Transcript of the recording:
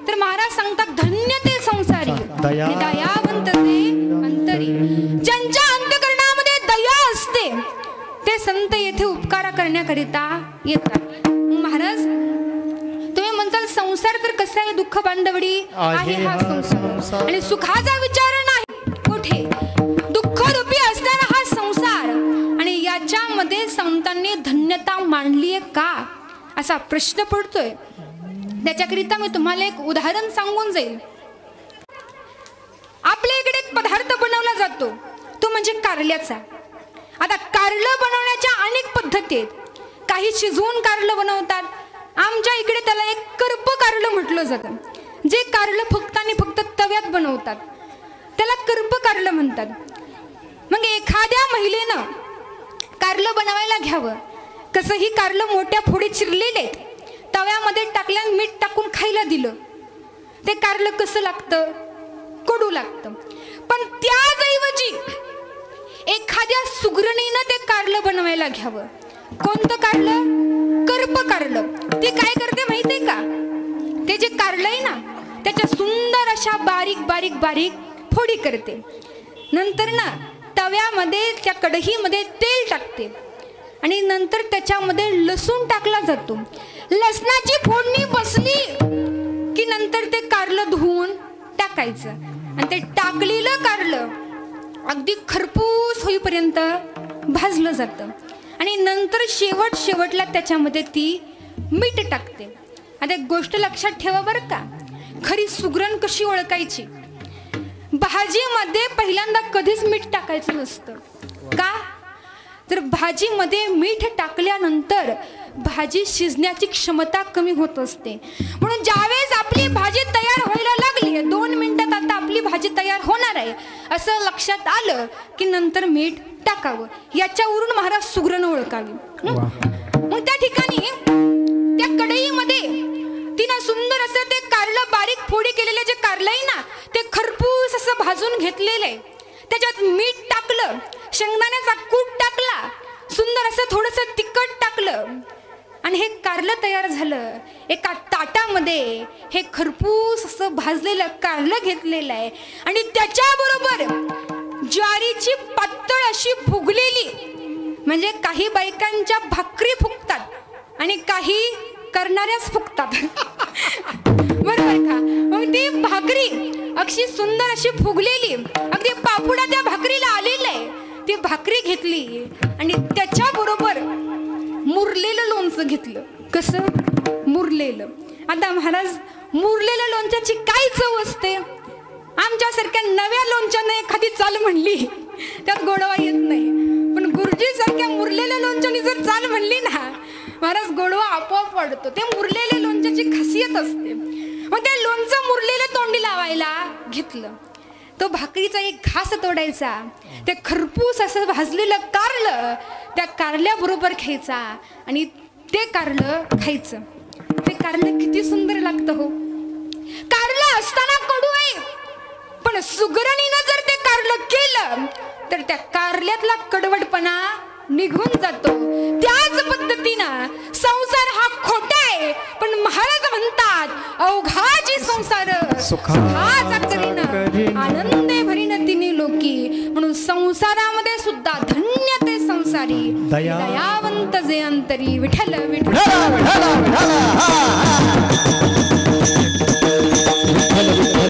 तर महाराज सांगतात धन्य ते संसारी दयावंत ते अंतरी. ज्यांच्या अंतःकरणामध्ये दया असते ते संत येथे उपकार करण्याकरिता येतात. महाराज तुम्ही म्हणताल संसार तर कसा आहे, दुःख बांधवडी आहे हा संसार आणि सुखाचा विचार नाही कुठे. दुःख रूपी असणारा हा संसार आणि याच्यामध्ये संतांनी धन्यता मांडली आहे का असा प्रश्न पडतोय. त्याच्याकरिता मी तुम्हाला एक उदाहरण सांगून जाईल. आपल्या इकडे एक पदार्थ बनवला जातो तो म्हणजे कारल्याचा. आता कारलं बनवण्याच्या अनेक पद्धती आहेत. काही शिजवून कारलं बनवतात. आमच्या इकडे त्याला एक करप कारलं म्हटलं जातं. जे कारलं फक्त आणि फक्त तव्यात बनवतात त्याला करप कारलं म्हणतात. मग एखाद्या महिलेनं कारलं बनवायला घ्यावं. कसंही कारलं मोठ्या फोडी चिरलेले आहेत, तव्यामध्ये टाकल्यानं मीठ टाकून खायला दिलं ते कारलं कसं लागतं, कडू लागतं. पण त्याऐवजी एखाद्या सुगरणीनं ते कारलं बनवायला घ्यावं. कोणतं कारलं? करप कारलं. ती काय करते माहितीये का, ते जे कारलं आहे ना त्याच्या सुंदर अशा बारीक बारीक बारीक फोडी करते. नंतर ना तव्यामध्ये त्या कढईमध्ये तेल टाकते आणि नंतर त्याच्यामध्ये लसूण टाकला जातो. लसणाची फोडणी बसली की नंतर ते कारलं धुवून टाकायचं आणि ते टाकलेलं कारलं अगदी खरपूस होईपर्यंत भाजलं जातं आणि नंतर शेवटला त्याच्यामध्ये ती मीठ टाकते. आता एक गोष्ट लक्षात ठेवा बरं का, खरी सुगरण कशी ओळखायची. भाजीमध्ये पहिल्यांदा कधीच मीठ टाकायचं नसतं. का तर भाजीमध्ये मीठ टाकल्यानंतर भाजी शिजण्याची क्षमता कमी होत असते. म्हणून ज्यावेळेस आपली भाजी तयार व्हायला लागली, 2 मिनिटात आता आपली भाजी तयार होणार आहे असं लक्षात आलं की नंतर मीठ टाकावं. याच्यावरून महाराज सुगरण ओळखावी. मग त्या ठिकाणी त्या कढईमध्ये तिनं सुंदर असं ते कारलं बारीक फोडी केलेले जे कारलं आहे ना ते खरपूस असं भाजून घेतलेलं आहे. त्याच्यात मीठ टाकलं, शेंगदाण्याचा कूट टाकला, सुंदर असं थोडंसं तिखट टाकलं आणि हे कारलं तयार झालं. एका ताटामध्ये हे खरपूस असं भाजलेलं कारलं घेतलेलं आहे आणि त्याच्याबरोबर ज्वारीची पातळ अशी फुगलेली, म्हणजे काही बायकांच्या भाकरी फुगतात आणि काही करणाऱ्याच फुगतात बरोबर का. मग ती भाकरी अशी सुंदर अशी फुगलेली, अगदी पापुडा त्या भाकरीला आलेला आहे, ती भाकरी घेतली आणि त्याच्याबरोबर मुरलेलं लोणचं घेतलं. कसं मुरलेलं. आता महाराज मुरलेल्या लोणच्याची काय चव असते. आमच्यासारख्या नव्या लोणच्याने एखादी चाल म्हणली त्यात गोडवा येत नाही, पण गुरुजी सारख्या मुरलेल्या लोणच्याने जर चाल म्हणली ना महाराज गोडवा आपोआप वाढतो. ते मुरलेल्या लोणच्याची खासियत असते. मग ते लोणचं मुरलेलं तोंडी लावायला घेतलं. तो भाकरीचा एक घास तोडायचा, ते खरपूस असं भाजलेलं कारलं त्या कारल्याबरोबर खायचा आणि ते कारलं खायचं. ते कारलं किती सुंदर लागतं हो. कारलं असताना कडू आहे, पण सुगरणीनं जर ते कारलं केलं तर त्या कारल्यातला कडवटपणा निघून जातो. त्याच पद्धतीनं संसार हा खोटा आहे, पण महाराज म्हणतात अवघाची संसार सुखाचा करीन आनंदे भरीन तिने लोकी. म्हणून संसारामध्ये सुद्धा धन्य ते संसारी दयावंत जे अंतरी. विठ्ठल विठ्ठल.